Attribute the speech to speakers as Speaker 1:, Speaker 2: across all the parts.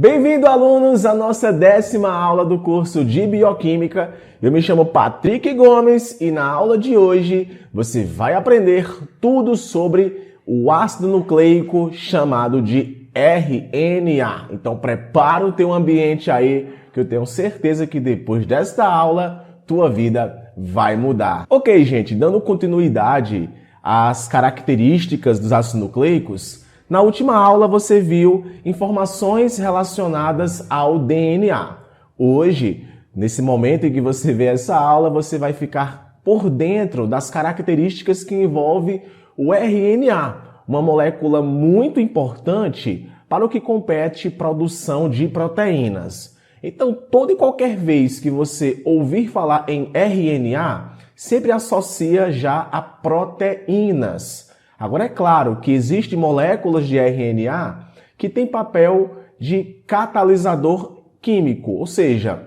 Speaker 1: Bem-vindo, alunos, à nossa 10ª aula do curso de Bioquímica. Eu me chamo Patrick Gomes e na aula de hoje você vai aprender tudo sobre o ácido nucleico chamado de RNA. Então prepara o teu ambiente aí, que eu tenho certeza que depois desta aula tua vida vai mudar. Ok, gente, dando continuidade às características dos ácidos nucleicos, na última aula você viu informações relacionadas ao DNA. Hoje, nesse momento em que você vê essa aula, você vai ficar por dentro das características que envolvem o RNA, uma molécula muito importante para o que compete produção de proteínas. Então, toda e qualquer vez que você ouvir falar em RNA, sempre associa já a proteínas. Agora, é claro que existem moléculas de RNA que têm papel de catalisador químico, ou seja,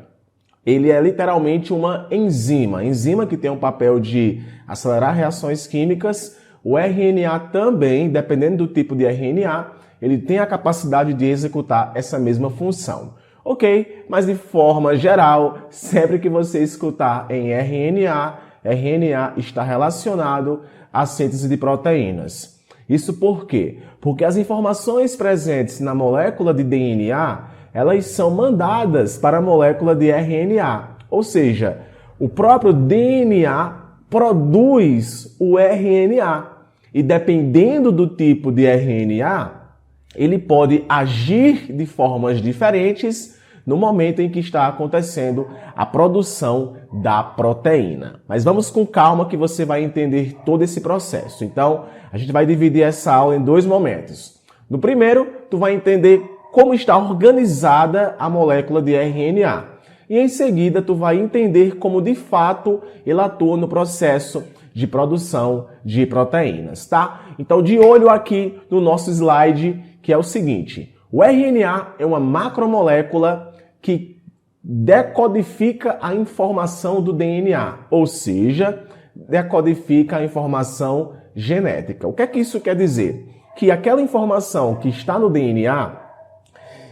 Speaker 1: ele é literalmente uma enzima que tem um papel de acelerar reações químicas. O RNA também, dependendo do tipo de RNA, ele tem a capacidade de executar essa mesma função. Ok? Mas de forma geral, sempre que você escutar em RNA está relacionado à síntese de proteínas. Isso por quê? Porque as informações presentes na molécula de DNA, elas são mandadas para a molécula de RNA. Ou seja, o próprio DNA produz o RNA. E dependendo do tipo de RNA, ele pode agir de formas diferentes no momento em que está acontecendo a produção da proteína. Mas vamos com calma que você vai entender todo esse processo. Então, a gente vai dividir essa aula em dois momentos. No primeiro, tu vai entender como está organizada a molécula de RNA. E em seguida, tu vai entender como de fato ele atua no processo de produção de proteínas, tá? Então, de olho aqui no nosso slide, que é o seguinte: o RNA é uma macromolécula que decodifica a informação do DNA, ou seja, decodifica a informação genética. O que é que isso quer dizer? Que aquela informação que está no DNA,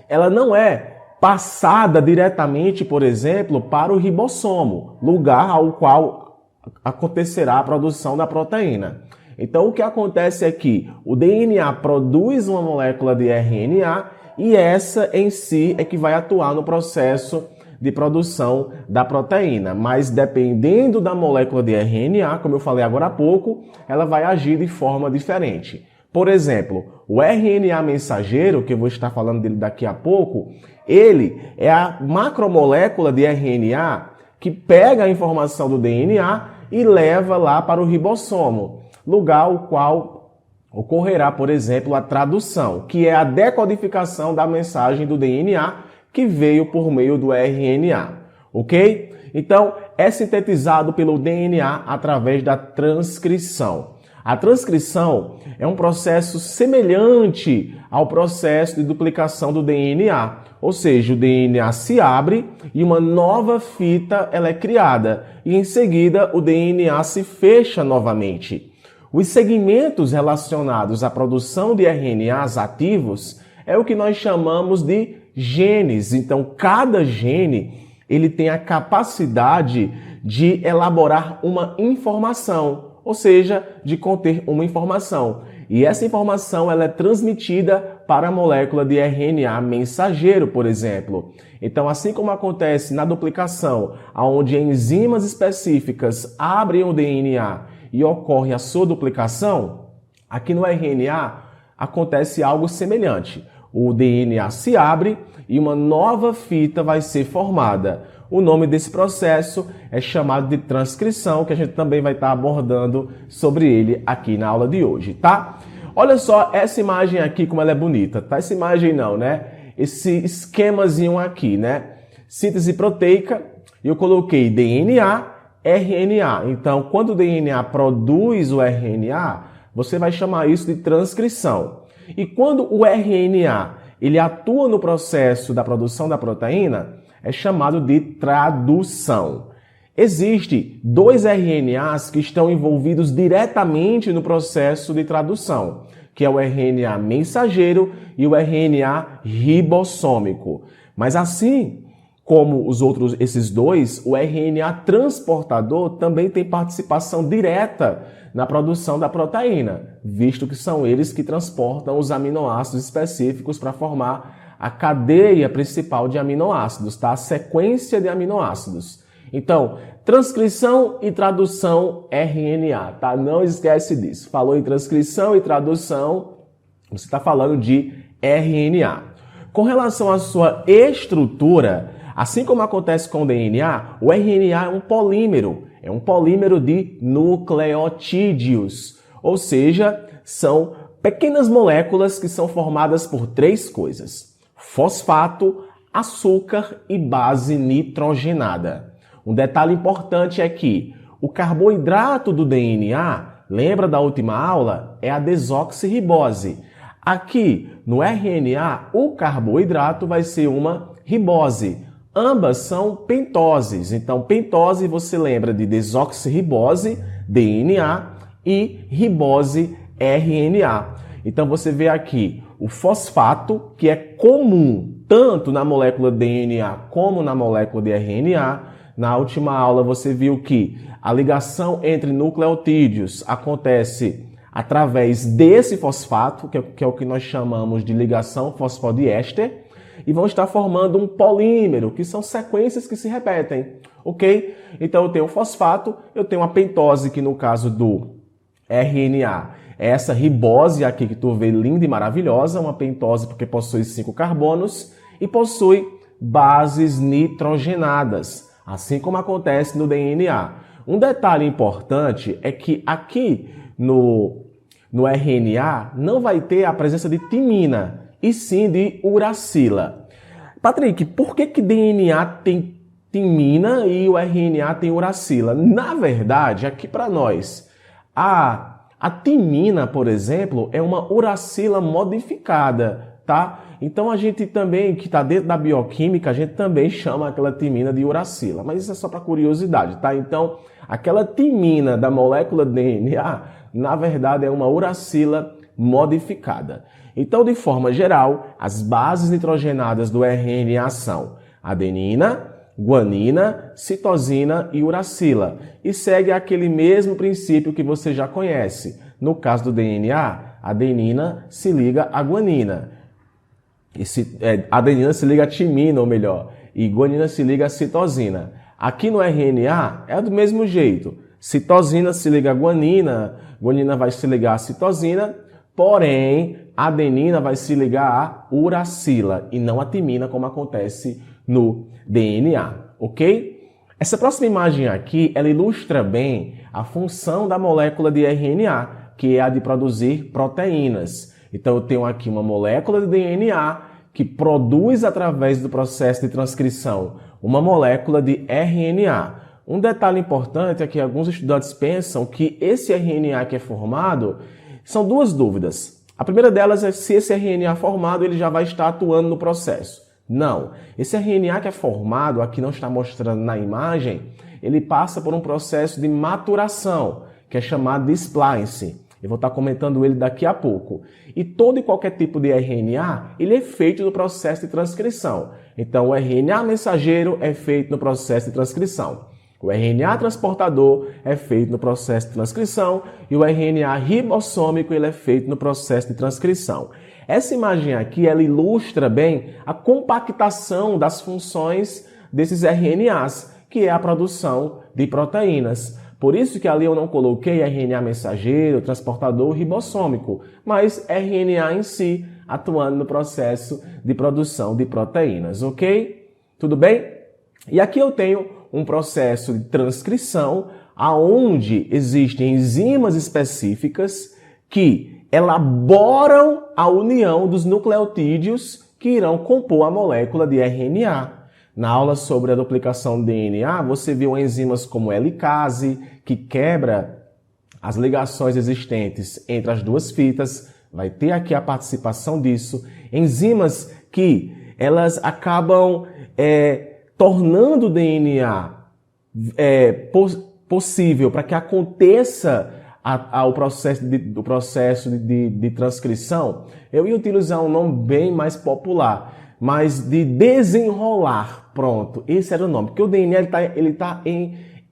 Speaker 1: ela não é passada diretamente, por exemplo, para o ribossomo, lugar ao qual acontecerá a produção da proteína. Então, o que acontece é que o DNA produz uma molécula de RNA e essa em si é que vai atuar no processo de produção da proteína. Mas dependendo da molécula de RNA, como eu falei agora há pouco, ela vai agir de forma diferente. Por exemplo, o RNA mensageiro, que eu vou estar falando dele daqui a pouco, ele é a macromolécula de RNA que pega a informação do DNA e leva lá para o ribossomo, lugar ao qual ocorrerá, por exemplo, a tradução, que é a decodificação da mensagem do DNA que veio por meio do RNA, ok? Então, é sintetizado pelo DNA através da transcrição. A transcrição é um processo semelhante ao processo de duplicação do DNA, ou seja, o DNA se abre e uma nova fita ela é criada, e em seguida o DNA se fecha novamente. Os segmentos relacionados à produção de RNAs ativos é o que nós chamamos de genes. Então, cada gene ele tem a capacidade de elaborar uma informação, ou seja, de conter uma informação. E essa informação ela é transmitida para a molécula de RNA mensageiro, por exemplo. Então, assim como acontece na duplicação, onde enzimas específicas abrem o DNA e ocorre a sua duplicação, aqui no RNA acontece algo semelhante. O DNA se abre e uma nova fita vai ser formada. O nome desse processo é chamado de transcrição, que a gente também vai estar abordando sobre ele aqui na aula de hoje, tá? Olha só essa imagem aqui, como ela é bonita, tá? Essa imagem não, né? Esse esquemazinho aqui, né? Síntese proteica, eu coloquei DNA, RNA. Então, quando o DNA produz o RNA, você vai chamar isso de transcrição. E quando o RNA ele atua no processo da produção da proteína, é chamado de tradução. Existem dois RNAs que estão envolvidos diretamente no processo de tradução, que é o RNA mensageiro e o RNA ribossômico. Mas assim como esses dois, o RNA transportador também tem participação direta na produção da proteína, visto que são eles que transportam os aminoácidos específicos para formar a cadeia principal de aminoácidos, tá? A sequência de aminoácidos. Então, transcrição e tradução RNA, tá? Não esquece disso. Falou em transcrição e tradução, você está falando de RNA. Com relação à sua estrutura, assim como acontece com o DNA, o RNA é um polímero de nucleotídeos, ou seja, são pequenas moléculas que são formadas por três coisas: fosfato, açúcar e base nitrogenada. Um detalhe importante é que o carboidrato do DNA, lembra da última aula, é a desoxirribose. Aqui no RNA, o carboidrato vai ser uma ribose. Ambas são pentoses. Então, pentose você lembra de desoxirribose, DNA, e ribose, RNA. Então, você vê aqui o fosfato, que é comum tanto na molécula DNA como na molécula de RNA. Na última aula, você viu que a ligação entre nucleotídeos acontece através desse fosfato, que é o que nós chamamos de ligação fosfodiéster, e vão estar formando um polímero, que são sequências que se repetem, ok? Então, eu tenho o fosfato, eu tenho a pentose, que no caso do RNA é essa ribose aqui que tu vê linda e maravilhosa, uma pentose porque possui 5 carbonos e possui bases nitrogenadas, assim como acontece no DNA. Um detalhe importante é que aqui no RNA não vai ter a presença de timina, e sim de uracila. Patrick, por que DNA tem timina e o RNA tem uracila? Na verdade, aqui para nós, a timina, por exemplo, é uma uracila modificada, tá? Então a gente também, que está dentro da bioquímica, a gente também chama aquela timina de uracila, mas isso é só para curiosidade, tá? Então, aquela timina da molécula DNA, na verdade, é uma uracila modificada. Então, de forma geral, as bases nitrogenadas do RNA são adenina, guanina, citosina e uracila. E segue aquele mesmo princípio que você já conhece. No caso do DNA, a adenina se liga à guanina. A adenina se liga à timina, ou melhor, e guanina se liga à citosina. Aqui no RNA é do mesmo jeito. Citosina se liga à guanina, guanina vai se ligar à citosina, porém, a adenina vai se ligar à uracila e não à timina, como acontece no DNA, ok? Essa próxima imagem aqui, ela ilustra bem a função da molécula de RNA, que é a de produzir proteínas. Então, eu tenho aqui uma molécula de DNA que produz, através do processo de transcrição, uma molécula de RNA. Um detalhe importante é que alguns estudantes pensam que esse RNA que é formado, são duas dúvidas. A primeira delas é se esse RNA formado ele já vai estar atuando no processo. Não. Esse RNA que é formado, aqui não está mostrando na imagem, ele passa por um processo de maturação, que é chamado de splice. Eu vou estar comentando ele daqui a pouco. E todo e qualquer tipo de RNA, ele é feito no processo de transcrição. Então, o RNA mensageiro é feito no processo de transcrição. O RNA transportador é feito no processo de transcrição e o RNA ribossômico ele é feito no processo de transcrição. Essa imagem aqui, ela ilustra bem a compactação das funções desses RNAs, que é a produção de proteínas. Por isso que ali eu não coloquei RNA mensageiro, transportador, ribossômico, mas RNA em si, atuando no processo de produção de proteínas, ok? Tudo bem? E aqui eu tenho um processo de transcrição aonde existem enzimas específicas que elaboram a união dos nucleotídeos que irão compor a molécula de RNA. Na aula sobre a duplicação do DNA, você viu enzimas como helicase, que quebra as ligações existentes entre as duas fitas. Vai ter aqui a participação disso. Enzimas que elas acabam tornando o DNA possível para que aconteça o processo de transcrição, eu ia utilizar um nome bem mais popular, mas de desenrolar. Pronto, esse era o nome, porque o DNA ele tá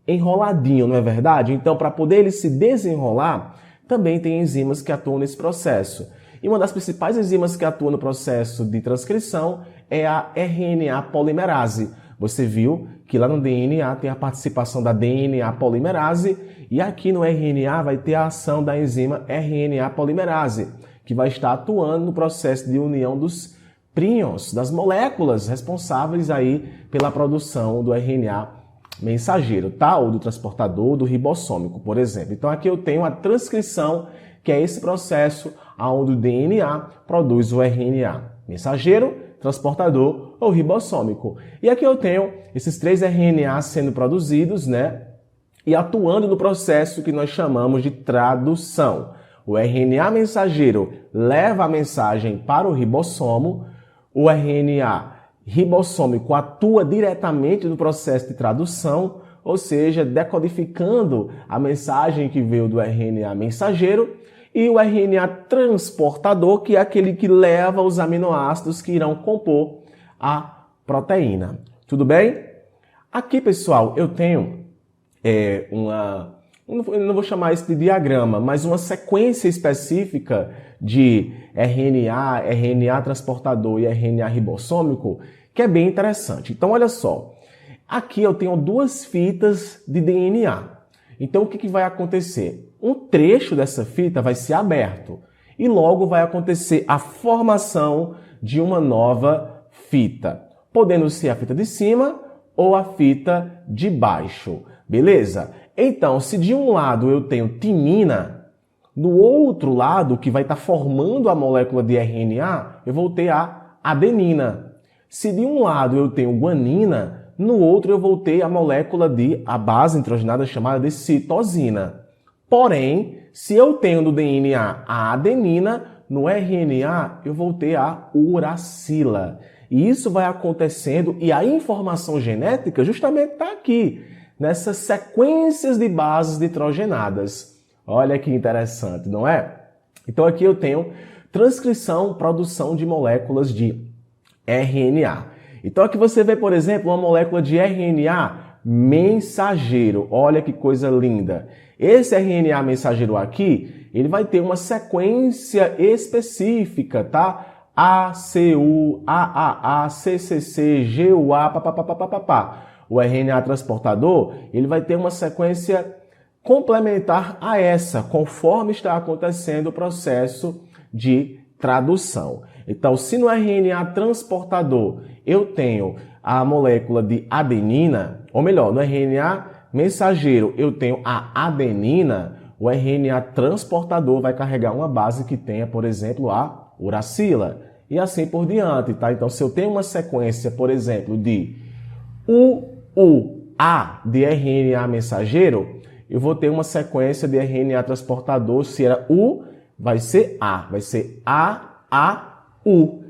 Speaker 1: enroladinho, não é verdade? Então, para poder ele se desenrolar, também tem enzimas que atuam nesse processo. E uma das principais enzimas que atua no processo de transcrição é a RNA polimerase. Você viu que lá no DNA tem a participação da DNA polimerase e aqui no RNA vai ter a ação da enzima RNA polimerase, que vai estar atuando no processo de união dos príons, das moléculas responsáveis aí pela produção do RNA mensageiro, tá? Ou do transportador, do ribossômico, por exemplo. Então aqui eu tenho a transcrição, que é esse processo onde o DNA produz o RNA mensageiro, transportador ou ribossômico. E aqui eu tenho esses 3 RNAs sendo produzidos, né? E atuando no processo que nós chamamos de tradução. O RNA mensageiro leva a mensagem para o ribossomo, o RNA ribossômico atua diretamente no processo de tradução, ou seja, decodificando a mensagem que veio do RNA mensageiro, e o RNA transportador, que é aquele que leva os aminoácidos que irão compor a proteína. Tudo bem? Aqui, pessoal, eu tenho eu não vou chamar isso de diagrama, mas uma sequência específica de RNA, RNA transportador e RNA ribossômico, que é bem interessante. Então, olha só. Aqui eu tenho 2 fitas de DNA. Então, o que vai acontecer? Um trecho dessa fita vai ser aberto e logo vai acontecer a formação de uma nova fita, podendo ser a fita de cima ou a fita de baixo. Beleza? Então, se de um lado eu tenho timina, do outro lado, que vai estar formando a molécula de RNA, eu vou ter a adenina. Se de um lado eu tenho guanina, no outro eu vou ter a molécula a base nitrogenada chamada de citosina. Porém, se eu tenho no DNA a adenina, no RNA eu vou ter a uracila. E isso vai acontecendo e a informação genética justamente está aqui, nessas sequências de bases nitrogenadas. Olha que interessante, não é? Então aqui eu tenho transcrição, produção de moléculas de RNA. Então aqui você vê, por exemplo, uma molécula de RNA mensageiro. Olha que coisa linda. Esse RNA mensageiro aqui, ele vai ter uma sequência específica, tá? A, C, U, A, C, C, C, G, U, A, papapá. O RNA transportador, ele vai ter uma sequência complementar a essa, conforme está acontecendo o processo de tradução. Então, se no RNA transportador eu tenho a molécula de adenina, ou melhor, no RNA mensageiro eu tenho a adenina, o RNA transportador vai carregar uma base que tenha, por exemplo, a uracila, e assim por diante, tá? Então, se eu tenho uma sequência, por exemplo, de UA de RNA mensageiro, eu vou ter uma sequência de RNA transportador. Se era U, vai ser A. Vai ser AAU.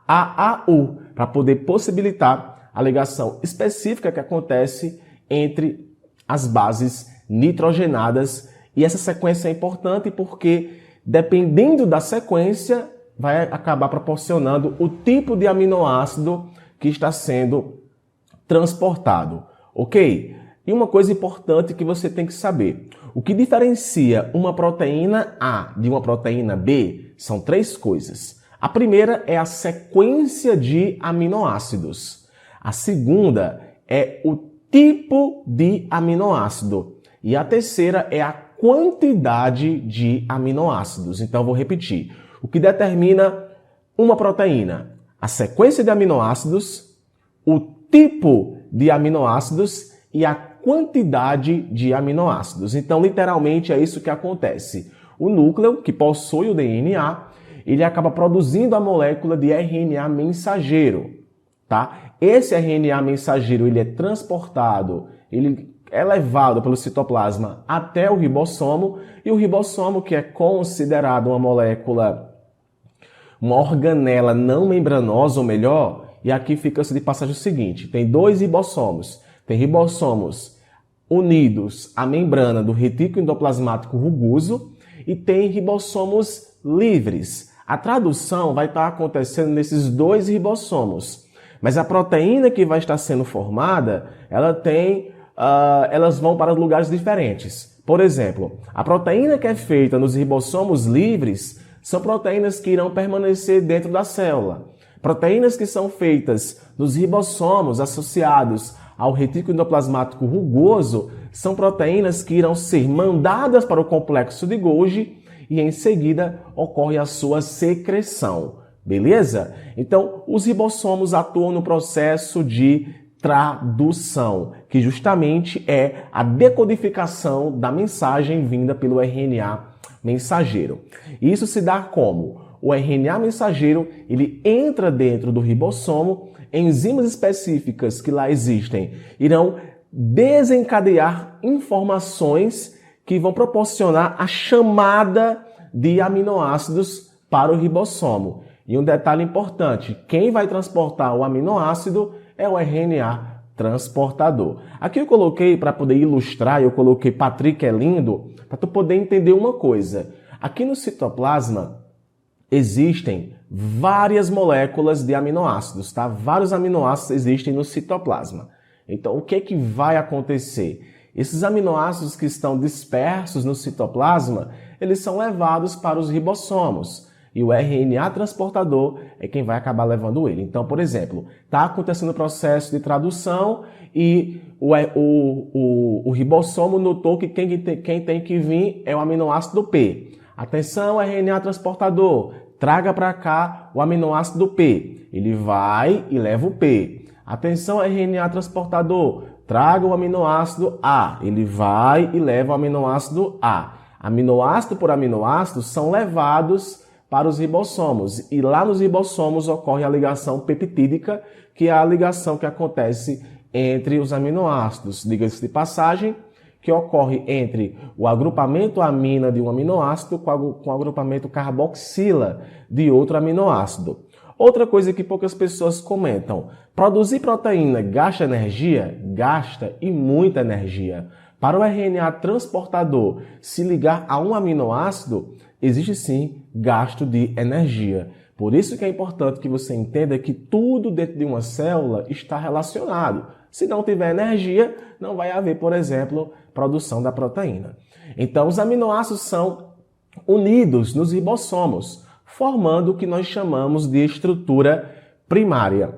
Speaker 1: AAU. Para poder possibilitar a ligação específica que acontece entre as bases nitrogenadas. E essa sequência é importante porque, dependendo da sequência, vai acabar proporcionando o tipo de aminoácido que está sendo transportado. Ok? E uma coisa importante que você tem que saber. O que diferencia uma proteína A de uma proteína B são 3 coisas. A primeira é a sequência de aminoácidos. A segunda é o tipo de aminoácido. E a terceira é a quantidade de aminoácidos. Então, vou repetir. O que determina uma proteína? A sequência de aminoácidos, o tipo de aminoácidos e a quantidade de aminoácidos. Então, literalmente, é isso que acontece. O núcleo, que possui o DNA, ele acaba produzindo a molécula de RNA mensageiro, tá? Esse RNA mensageiro, ele é transportado, ele é levado pelo citoplasma até o ribossomo, e o ribossomo, que é considerado uma molécula, uma organela não membranosa, ou melhor, e aqui fica-se de passagem o seguinte, tem 2 ribossomos. Tem ribossomos unidos à membrana do retículo endoplasmático rugoso e tem ribossomos livres. A tradução vai estar acontecendo nesses dois ribossomos, mas a proteína que vai estar sendo formada, elas vão para lugares diferentes. Por exemplo, a proteína que é feita nos ribossomos livres são proteínas que irão permanecer dentro da célula. Proteínas que são feitas nos ribossomos associados ao retículo endoplasmático rugoso são proteínas que irão ser mandadas para o complexo de Golgi e em seguida ocorre a sua secreção, beleza? Então, os ribossomos atuam no processo de tradução, que justamente é a decodificação da mensagem vinda pelo RNA mensageiro. Isso se dá como? O RNA mensageiro, ele entra dentro do ribossomo, enzimas específicas que lá existem irão desencadear informações que vão proporcionar a chamada de aminoácidos para o ribossomo. E um detalhe importante, quem vai transportar o aminoácido é o RNA transportador. Aqui eu coloquei, para poder ilustrar, eu coloquei Patrick é lindo, para tu poder entender uma coisa. Aqui no citoplasma existem várias moléculas de aminoácidos, tá? Vários aminoácidos existem no citoplasma. Então, o que é que vai acontecer? Esses aminoácidos que estão dispersos no citoplasma, eles são levados para os ribossomos. E o RNA transportador é quem vai acabar levando ele. Então, por exemplo, está acontecendo o processo de tradução e o ribossomo notou que quem tem que vir é o aminoácido P. Atenção, RNA transportador, traga para cá o aminoácido P. Ele vai e leva o P. Atenção, RNA transportador, traga o aminoácido A. Ele vai e leva o aminoácido A. Aminoácido por aminoácido são levados para os ribossomos. E lá nos ribossomos ocorre a ligação peptídica, que é a ligação que acontece entre os aminoácidos. Diga-se de passagem, que ocorre entre o agrupamento amina de um aminoácido com o agrupamento carboxila de outro aminoácido. Outra coisa que poucas pessoas comentam, produzir proteína gasta energia? Gasta, e muita energia. Para o RNA transportador se ligar a um aminoácido, existe sim gasto de energia. Por isso que é importante que você entenda que tudo dentro de uma célula está relacionado. Se não tiver energia, não vai haver, por exemplo, produção da proteína. Então, os aminoácidos são unidos nos ribossomos, formando o que nós chamamos de estrutura primária,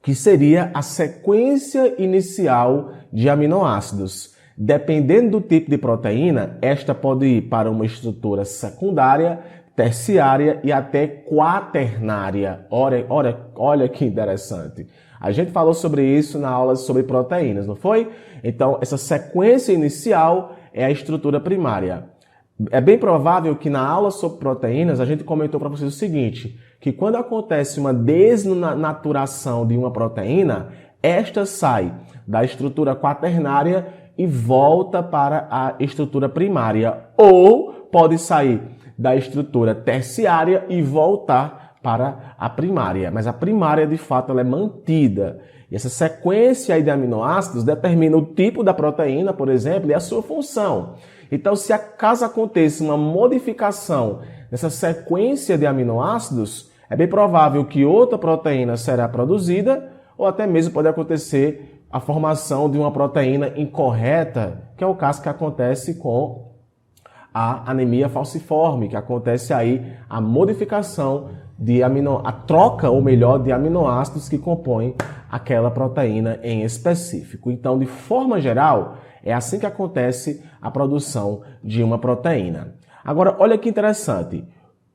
Speaker 1: que seria a sequência inicial de aminoácidos. Dependendo do tipo de proteína, esta pode ir para uma estrutura secundária, terciária e até quaternária. Olha que interessante. A gente falou sobre isso na aula sobre proteínas, não foi? Então, essa sequência inicial é a estrutura primária. É bem provável que na aula sobre proteínas a gente comentou para vocês o seguinte, que quando acontece uma desnaturação de uma proteína, esta sai da estrutura quaternária e volta para a estrutura primária, ou pode sair da estrutura terciária e voltar para a primária. Mas a primária, de fato, ela é mantida. E essa sequência aí de aminoácidos determina o tipo da proteína, por exemplo, e a sua função. Então, se acaso aconteça uma modificação nessa sequência de aminoácidos, é bem provável que outra proteína será produzida, ou até mesmo pode acontecer a formação de uma proteína incorreta, que é o caso que acontece com a anemia falciforme, que acontece aí a modificação a troca, ou melhor, de aminoácidos que compõem aquela proteína em específico. Então, de forma geral, é assim que acontece a produção de uma proteína. Agora, olha que interessante.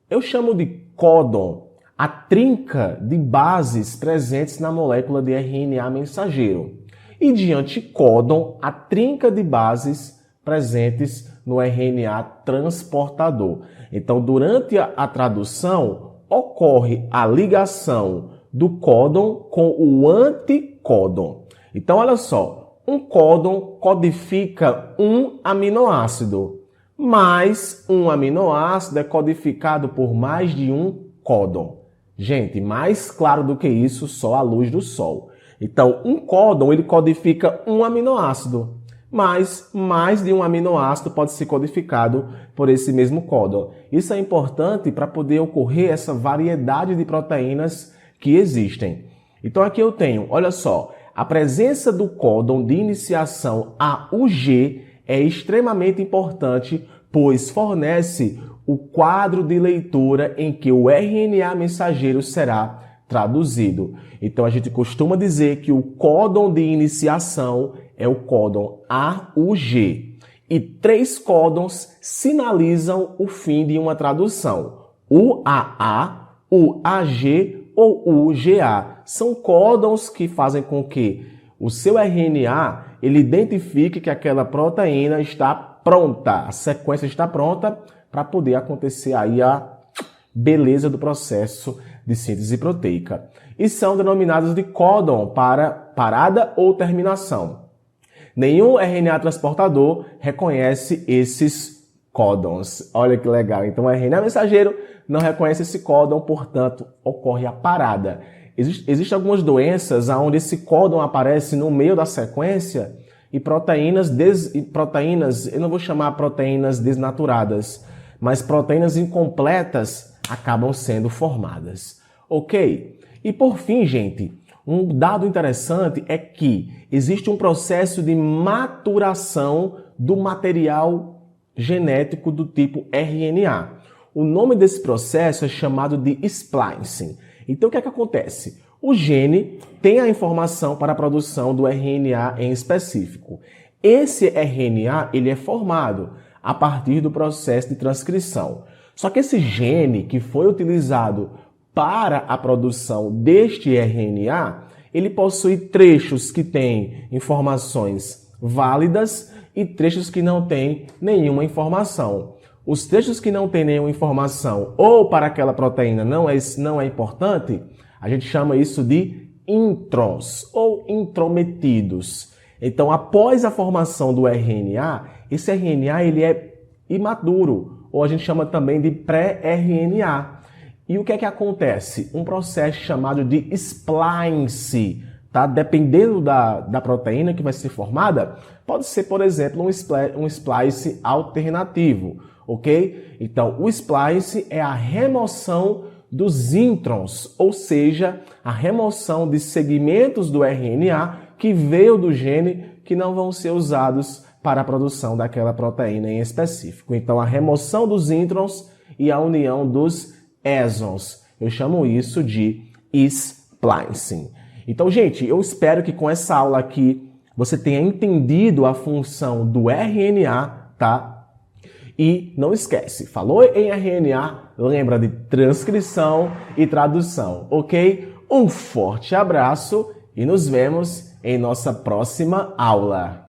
Speaker 1: Eu chamo de códon a trinca de bases presentes na molécula de RNA mensageiro. E de anticódon, a trinca de bases presentes no RNA transportador. Então, durante a tradução, ocorre a ligação do códon com o anticódon. Então, olha só, um códon codifica um aminoácido, mas um aminoácido é codificado por mais de um códon. Gente, mais claro do que isso, só a luz do sol. Então, um códon, ele codifica um aminoácido, mas mais de um aminoácido pode ser codificado por esse mesmo códon. Isso é importante para poder ocorrer essa variedade de proteínas que existem. Então aqui eu tenho, olha só, a presença do códon de iniciação AUG é extremamente importante, pois fornece o quadro de leitura em que o RNA mensageiro será traduzido. Então a gente costuma dizer que o códon de iniciação é o códon AUG. E 3 códons sinalizam o fim de uma tradução: o AA, o AG ou o UGA. São códons que fazem com que o seu RNA ele identifique que aquela proteína está pronta, a sequência está pronta para poder acontecer aí a beleza do processo de síntese proteica. E são denominados de códon para parada ou terminação. Nenhum RNA transportador reconhece esses códons. Olha que legal. Então, o RNA mensageiro não reconhece esse códon, portanto, ocorre a parada. Existem algumas doenças onde esse códon aparece no meio da sequência e proteínas, eu não vou chamar proteínas desnaturadas, mas proteínas incompletas acabam sendo formadas. Ok? E por fim, gente, um dado interessante é que existe um processo de maturação do material genético do tipo RNA. O nome desse processo é chamado de splicing. Então, o que é que acontece? O gene tem a informação para a produção do RNA em específico. Esse RNA ele é formado a partir do processo de transcrição. Só que esse gene que foi utilizado para a produção deste RNA, ele possui trechos que têm informações válidas e trechos que não têm nenhuma informação. Os trechos que não têm nenhuma informação ou para aquela proteína não é importante, a gente chama isso de introns ou intrometidos. Então, após a formação do RNA, esse RNA ele é imaturo, ou a gente chama também de pré-RNA. E o que é que acontece? Um processo chamado de splice, tá? Dependendo da proteína que vai ser formada, pode ser, por exemplo, um splice alternativo, ok? Então, o splice é a remoção dos introns, ou seja, a remoção de segmentos do RNA que veio do gene que não vão ser usados para a produção daquela proteína em específico. Então, a remoção dos introns e a união dos exons. Eu chamo isso de splicing. Então, gente, eu espero que com essa aula aqui você tenha entendido a função do RNA, tá? E não esquece, falou em RNA, lembra de transcrição e tradução, ok? Um forte abraço e nos vemos em nossa próxima aula.